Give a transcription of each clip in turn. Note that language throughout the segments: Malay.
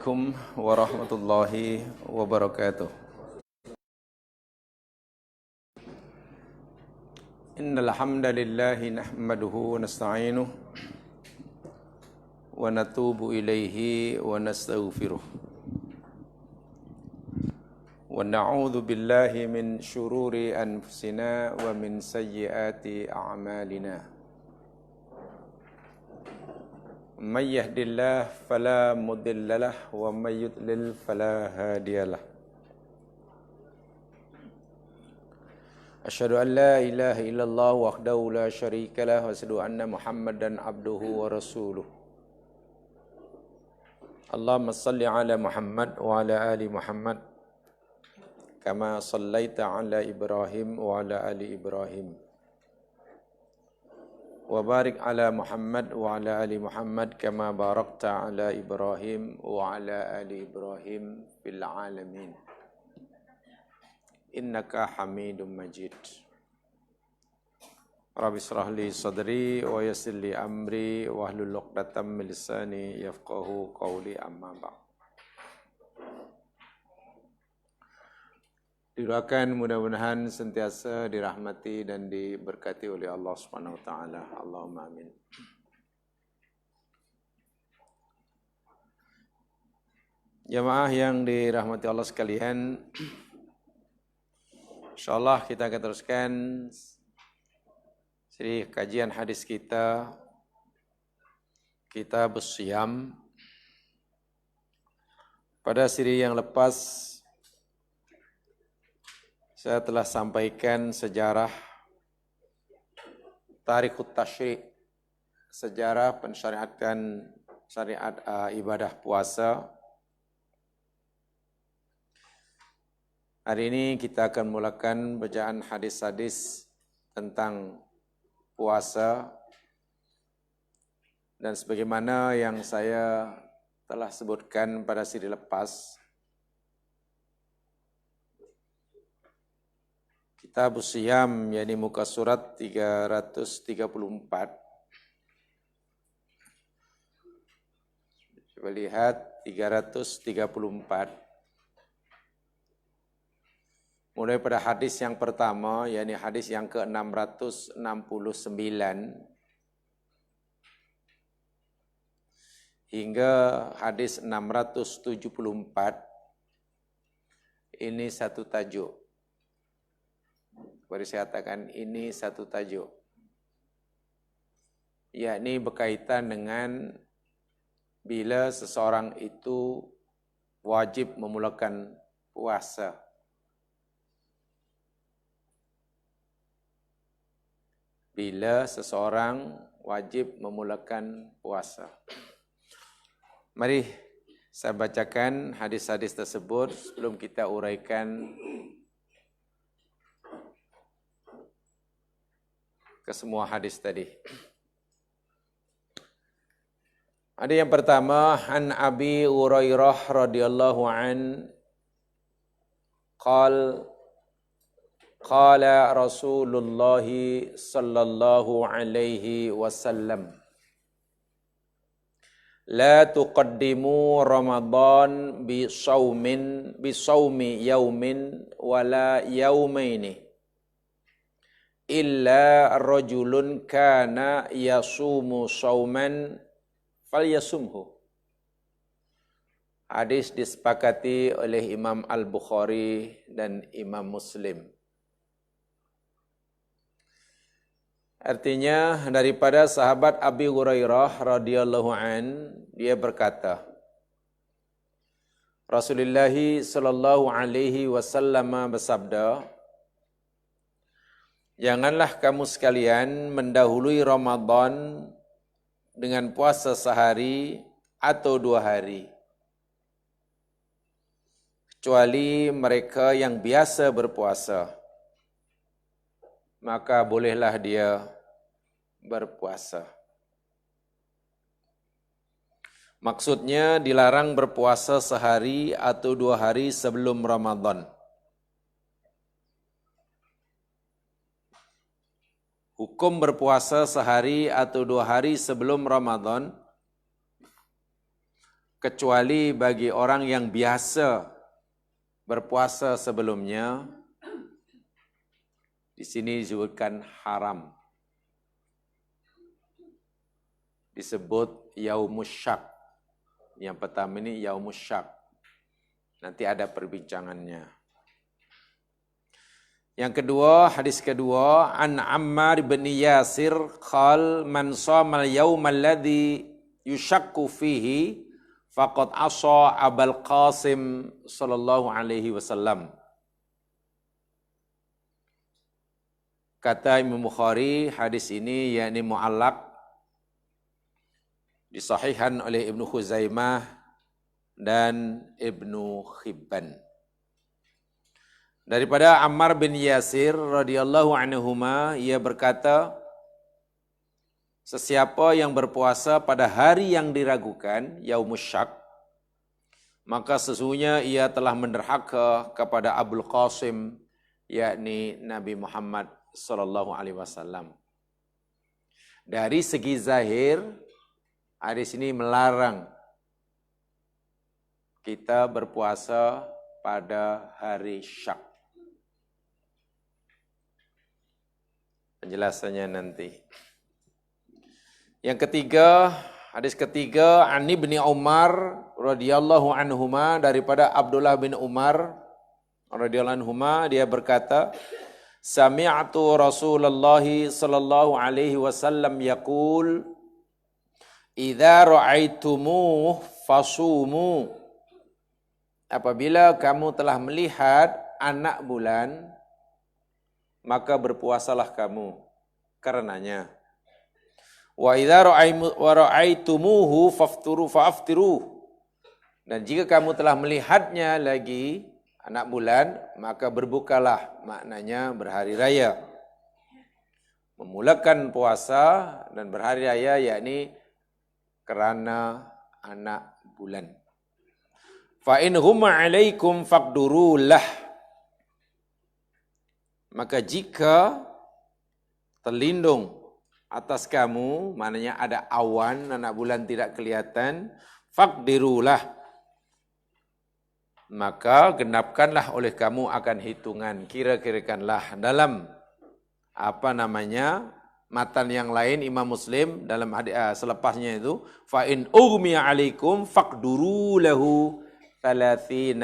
Assalamualaikum warahmatullahi wabarakatuh. Innal hamdalillahi nahmaduhu wa nasta'inuhu wa natubu ilaihi wa nastaghfiruh. Wa na'udzu billahi min syururi anfusina wa min sayyiati a'malina. Man yahdihillahu fala mudilla lahu wa may yudlil fala hadiyalah. Asyhadu an la ilaha illallah wahdahu la syarika lah wa asyhadu anna Muhammadan abduhu wa rasuluh. Allahumma salli ala Muhammad wa ala ali Muhammad kama sallaita ala Ibrahim wa ala ali Ibrahim. Wa barik ala Muhammad wa ala ali Muhammad kama barakta ala Ibrahim wa ala ali Ibrahim fil alamin. Innaka Hamidum Majid. Rabbi shrah li sadri wa yassir li amri wa hlul 'uqdatam min lisani yafqahu qawli, amma ba'd. Didoakan mudah-mudahan sentiasa dirahmati dan diberkati oleh Allah Subhanahu wa taala. Allahumma amin. Jamaah yang dirahmati Allah sekalian, insyaallah kita akan teruskan seri kajian hadis kita, Kitab Shiyam. Pada seri yang lepas saya telah sampaikan sejarah Tarikhut Tasyri', sejarah pensyariatan syariat ibadah puasa. Hari ini kita akan mulakan bacaan hadis-hadis tentang puasa, dan sebagaimana yang saya telah sebutkan pada siri lepas, Kitab Shiyam, yakni muka surat 334. Coba lihat 334. Mulai pada hadis yang pertama, yakni hadis yang ke-669 hingga hadis 674. Ini satu tajuk. Baru saya katakan ini satu tajuk, yakni berkaitan dengan bila seseorang itu wajib memulakan puasa. Bila seseorang wajib memulakan puasa. Mari saya bacakan hadis-hadis tersebut sebelum kita uraikan ke semua hadis tadi. Ada yang pertama, an Abi Hurairah radhiyallahu an qala Rasulullah sallallahu alaihi wasallam, la tuqaddimu Ramadan bi sawmi yaumin wala yaumaini illa rajulun kana yasumu sauman falyasumhu. Hadis disepakati oleh Imam Al-Bukhari dan Imam Muslim. Artinya daripada sahabat Abi Hurairah radhiyallahu an, dia berkata, Rasulullah sallallahu alaihi wasallam bersabda, janganlah kamu sekalian mendahului Ramadan dengan puasa sehari atau 2 hari, kecuali mereka yang biasa berpuasa, maka bolehlah dia berpuasa. Maksudnya dilarang berpuasa sehari atau 2 hari sebelum Ramadan. Hukum berpuasa sehari atau 2 hari sebelum Ramadan kecuali bagi orang yang biasa berpuasa sebelumnya. Di sini disebutkan haram. Disebut yaumus syak. Yang pertama ini yaumus syak. Nanti ada perbincangannya. Yang kedua, hadis kedua, an Ammar bin Yasir qal man shamal yaumal ladzi yushakku fihi faqad asa Abul Qasim sallallahu alaihi wasallam. Kata Imam Bukhari, hadis ini yakni mu'allaq, disahihkan oleh Ibnu Khuzaimah dan Ibnu Hibban. Daripada Ammar bin Yasir radhiyallahu anhuma, ia berkata, sesiapa yang berpuasa pada hari yang diragukan, yaumus syak, maka sesungguhnya ia telah menderhaka kepada Abul Qasim, yakni Nabi Muhammad sallallahu alaihi wasallam. Dari segi zahir, hadis ini melarang kita berpuasa pada hari syak. Penjelasannya nanti. Yang ketiga, hadis ketiga, an Ibnu Umar radhiyallahu anhuma, daripada Abdullah bin Umar radhiyallahu anhuma, dia berkata, sami'tu Rasulullah sallallahu alaihi wasallam yaqul, idza ra'aitumuh fasumu. Apabila kamu telah melihat anak bulan, maka berpuasalah kamu karenanya. Wa idza ra'aitumuhu faftiru. Dan jika kamu telah melihatnya lagi anak bulan, maka berbukalah, maknanya berhari raya. Memulakan puasa dan berhari raya yakni kerana anak bulan. Fa in humma 'alaikum faqdurulah. Maka jika terlindung atas kamu, maknanya ada awan, anak bulan tidak kelihatan, faqdirulah, maka genapkanlah oleh kamu akan hitungan, kira-kirakanlah. Dalam matan yang lain Imam Muslim dalam hadis selepasnya itu, fa in ughmiya 'alaikum faqduru lahu 30.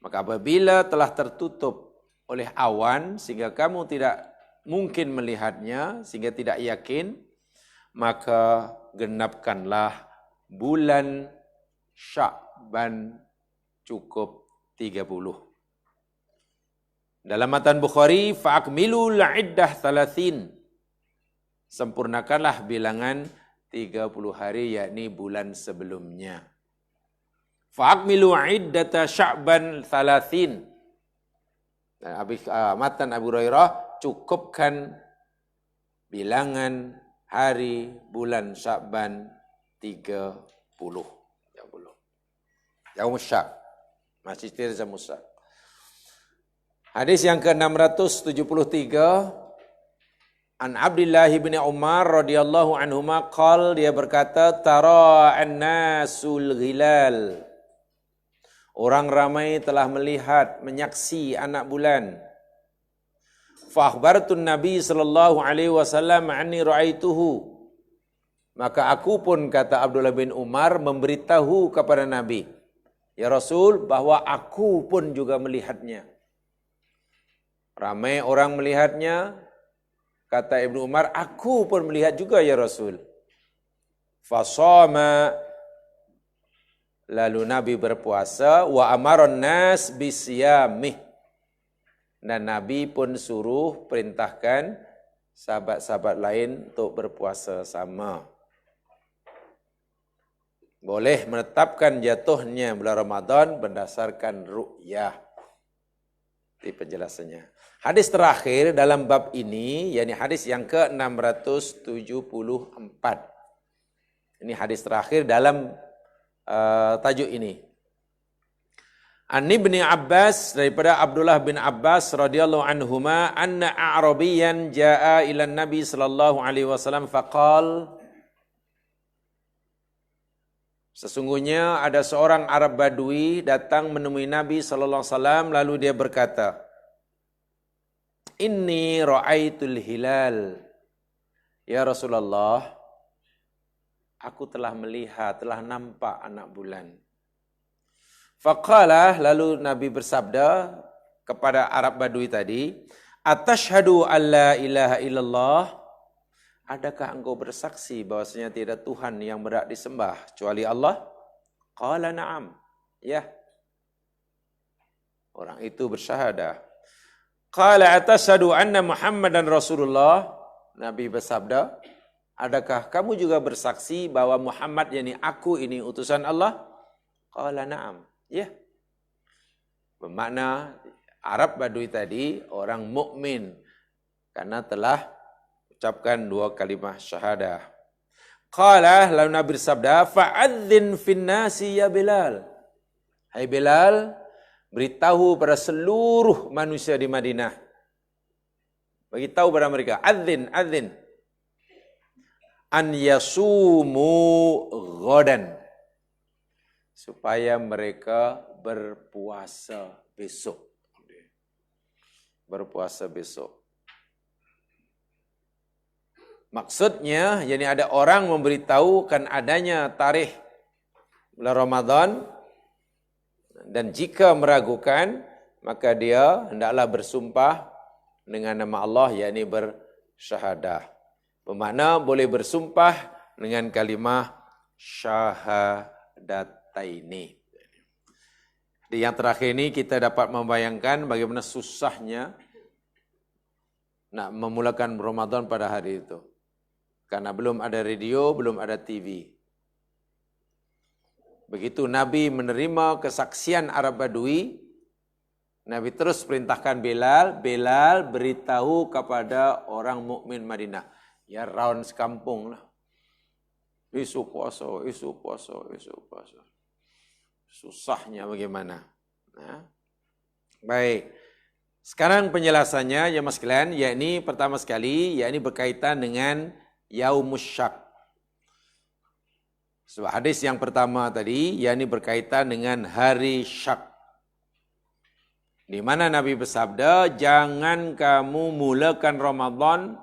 Maka apabila telah tertutup oleh awan sehingga kamu tidak mungkin melihatnya, sehingga tidak yakin, maka genapkanlah bulan Sya'ban cukup 30. Dalam matan Bukhari, fa'akmilul iddah 30. Sempurnakanlah bilangan 30 hari, yakni bulan sebelumnya. Fa'akmilu iddata Sya'ban 30. Matan Abu Hurairah, cukupkan bilangan hari bulan Sya'ban 30. Yaumus syak. Masih tirza musa. Hadis yang ke-673, an Abdullah bin Umar radhiyallahu anhuma qal, dia berkata, tara an-nasul hilal. Orang ramai telah melihat, menyaksi anak bulan. Fa akhbartun Nabi sallallahu alaihi wasallam anni ra'aituhu. Maka aku pun, kata Abdullah bin Umar, memberitahu kepada Nabi, ya Rasul, bahwa aku pun juga melihatnya. Ramai orang melihatnya, kata Ibnu Umar, aku pun melihat juga ya Rasul. Fasama, lalu Nabi berpuasa, wa amaron nas bisyamih, dan Nabi pun suruh perintahkan sahabat-sahabat lain untuk berpuasa sama. Boleh menetapkan jatuhnya bulan Ramadan berdasarkan ru'yah. Itu penjelasannya. Hadis terakhir dalam bab ini, yakni hadis yang ke-674. Ini hadis terakhir dalam tajuk ini. An Ibni Abbas, daripada Abdullah bin Abbas radhiyallahu anhuma, anna a'rabiyyan jaa ila Nabi sallallahu alaihi wasallam faqal, Sesungguhnya ada seorang Arab Badui datang menemui Nabi sallallahu alaihi wasallam lalu dia berkata, "Inni ra'aitul hilal." Ya Rasulullah, aku telah melihat, telah nampak anak bulan. Faqala, lalu Nabi bersabda kepada Arab Badui tadi, "Atashhadu an la ilaha illallah?" Adakah engkau bersaksi bahwasanya tidak Tuhan yang berhak disembah kecuali Allah? Qala na'am. Ya. Orang itu bersyahadah. Qala atashhadu anna Muhammadan Rasulullah? Nabi bersabda, adakah kamu juga bersaksi bahwa Muhammad yakni aku ini utusan Allah? Qala na'am. Ya. Bermakna Arab Badui tadi orang mukmin karena telah ucapkan 2 kalimah syahadah. Qala, lalu Nabi bersabda, fa'adzin finnasi ya Bilal. Hai Bilal, beritahu pada seluruh manusia di Madinah. Beritahu pada mereka, adzin. An yasumu ghadan. Supaya mereka berpuasa besok. Berpuasa besok. Maksudnya, yakni ada orang memberitahukan adanya tarikh bulan Ramadan dan jika meragukan, maka dia hendaklah bersumpah dengan nama Allah, yakni bersyahadah. Bermakna boleh bersumpah dengan kalimah syahadataini. Di yang terakhir ini kita dapat membayangkan bagaimana susahnya nak memulakan Ramadan pada hari itu. Karena belum ada radio, belum ada TV. Begitu Nabi menerima kesaksian Arab Badui, Nabi terus perintahkan Bilal beritahu kepada orang mukmin Madinah. Ya round sekampung lah. Isu puasa. Susahnya bagaimana? Nah. Baik. Sekarang penjelasannya ya mas sekalian, yakni pertama sekali, yakni berkaitan dengan Yaumus Syak. Sebab hadis yang pertama tadi, yakni berkaitan dengan hari Syak. Di mana Nabi bersabda, jangan kamu mulakan Ramadan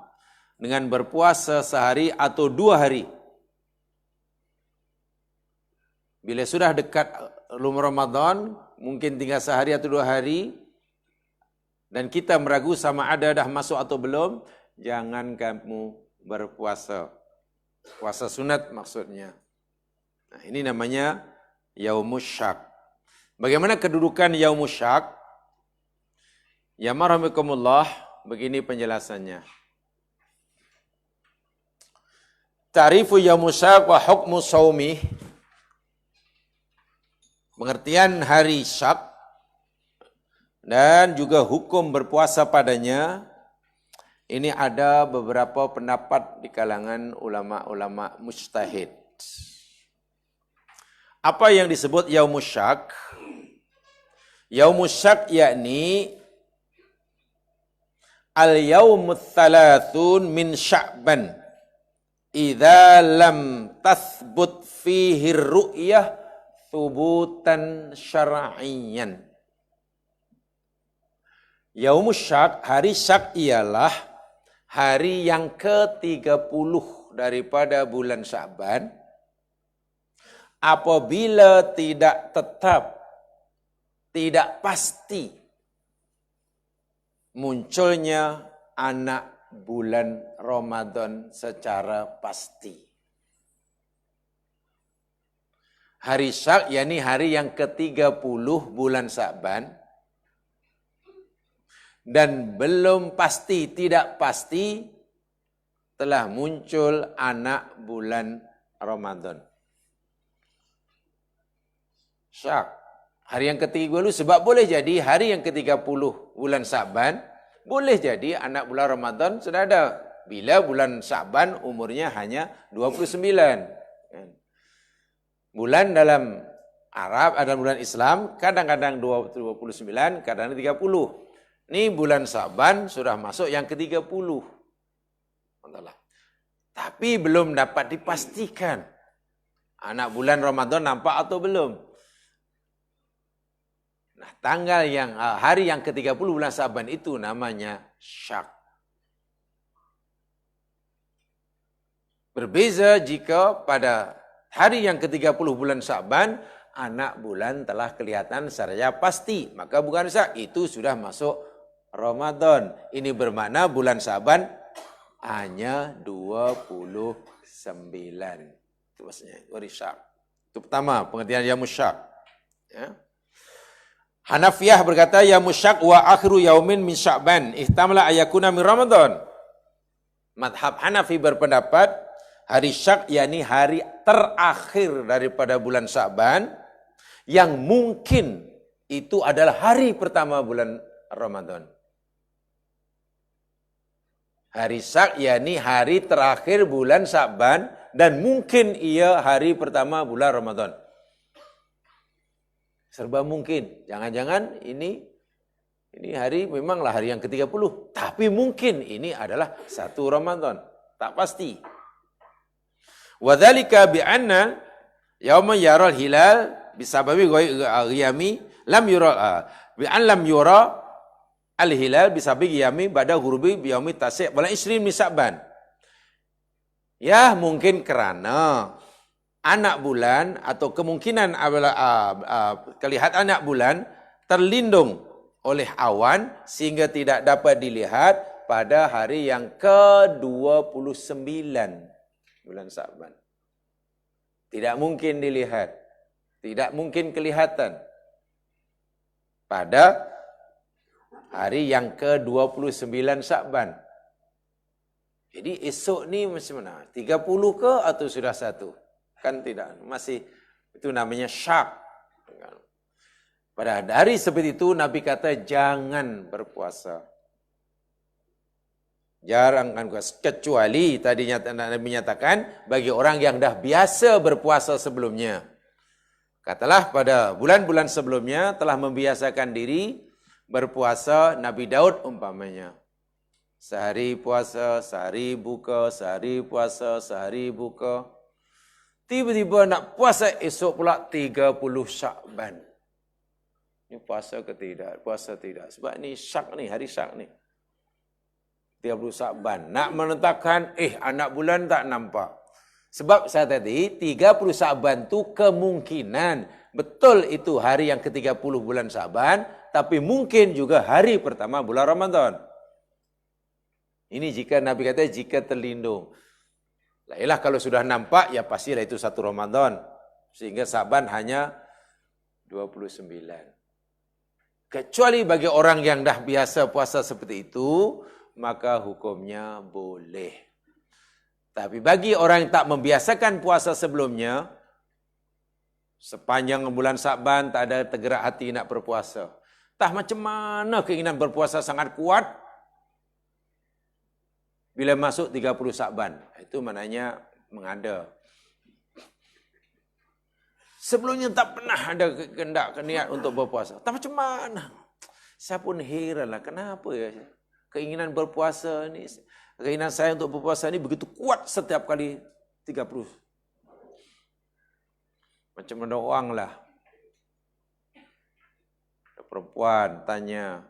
dengan berpuasa sehari atau 2 hari. Bila sudah dekat Ramadan, mungkin tinggal sehari atau 2 hari, dan kita meragu sama ada dah masuk atau belum, jangan kamu berpuasa. Puasa sunat maksudnya. Nah, ini namanya Yaumus Syak. Bagaimana kedudukan Yaumus Syak? Ya marhamakumullah, begini penjelasannya. Ta'rifu Yaumus Syak wa hukmu shaumi. Pengertian hari Syak dan juga hukum berpuasa padanya. Ini ada beberapa pendapat di kalangan ulama-ulama mujtahid. Apa yang disebut Yaumus Syak? Yaumus Syak yakni al-yaumut thalathun min Sya'ban idza lam tathbut fihi ru'yah thubutan syar'iyyan. Yaumus Syak, hari Syak ialah hari yang ke-30 daripada bulan Sya'ban apabila tidak tetap, tidak pasti munculnya anak bulan Ramadan secara pasti. Hari Syak, yakni hari yang ke-30 bulan Sya'ban, dan belum pasti, tidak pasti telah muncul anak bulan Ramadan. Syak, hari yang ke-30 sebab boleh jadi hari yang ke-30 bulan Sya'ban, boleh jadi anak bulan Ramadan sudah ada. Bila bulan Sya'ban umurnya hanya 29. Bulan dalam Arab, ada bulan Islam, kadang-kadang 29, kadang-kadang 30. Ini bulan Sya'ban sudah masuk yang ke-30. Tapi belum dapat dipastikan Anak bulan Ramadan nampak atau belum? Nah, hari yang ke-30 bulan Sa'ban itu namanya syak. Berbeza jika pada hari yang ke-30 bulan Sa'ban, anak bulan telah kelihatan secara pasti. Maka bukan syak, itu sudah masuk Ramadan. Ini bermakna bulan Sa'ban hanya 29. Itu maksudnya, syak. Itu pertama, pengertian yaumul syak. Ya. Hanafiyah berkata, yaumul syak wa akhiru yaumin min Sya'ban, ihtamala ayakuna min Ramadan. Madhab Hanafi berpendapat, hari syak yakni hari terakhir daripada bulan Sya'ban yang mungkin itu adalah hari pertama bulan Ramadan. Hari syak yakni hari terakhir bulan Sya'ban dan mungkin ia hari pertama bulan Ramadan. Serba mungkin. Jangan-jangan ini hari memanglah hari yang ke-30, tapi mungkin ini adalah satu Ramadan. Tak pasti. Wadzalika bi'anna yauma yaral hilal bisababi ghiyami lam yura lam yura al-hilal bisababi ghiyami ba'da ghurubi bi yaumi tasi' wal 20 min Sya'ban. Ya, mungkin kerana anak bulan atau kemungkinan kelihatan anak bulan terlindung oleh awan sehingga tidak dapat dilihat pada hari yang ke-29 bulan Sya'ban. Tidak mungkin dilihat. Tidak mungkin kelihatan. Pada hari yang ke-29 Sya'ban. Jadi esok ni macam mana? 30 ke atau sudah satu? Kan tidak. Masih, itu namanya syak. Pada hari seperti itu Nabi kata jangan berpuasa. Jarang kan kecuali tadinya Nabi menyatakan bagi orang yang dah biasa berpuasa sebelumnya. Katalah pada bulan-bulan sebelumnya telah membiasakan diri berpuasa Nabi Daud umpamanya. Sehari puasa, sehari buka, sehari puasa, sehari buka. Tiba-tiba nak puasa esok pula 30 Sya'ban. Ini puasa ke tidak? Puasa tidak. Sebab ni syak ni, hari syak ni. 30 Sya'ban. Nak menetapkan, anak bulan tak nampak. Sebab saya tadi, 30 Sya'ban tu kemungkinan. Betul itu hari yang ke-30 bulan Sya'ban, tapi mungkin juga hari pertama bulan Ramadan. Ini jika Nabi kata, jika terlindung. Yalah kalau sudah nampak, ya pastilah itu satu Ramadan. Sehingga Sya'ban hanya 29. Kecuali bagi orang yang dah biasa puasa seperti itu, maka hukumnya boleh. Tapi bagi orang yang tak membiasakan puasa sebelumnya, sepanjang bulan Sya'ban tak ada tergerak hati nak berpuasa. Entah macam mana keinginan berpuasa sangat kuat, bila masuk 30 Sya'ban, itu maknanya mengada. Sebelumnya tak pernah ada kehendak, niat untuk berpuasa. Tak macam mana. Saya pun heranlah, kenapa ya? Keinginan berpuasa ni, keinginan saya untuk berpuasa ni begitu kuat setiap kali 30. Macam mana orang lah. Perempuan tanya,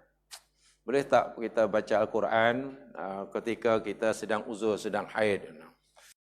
boleh tak kita baca Al-Quran ketika kita sedang uzur, sedang haid?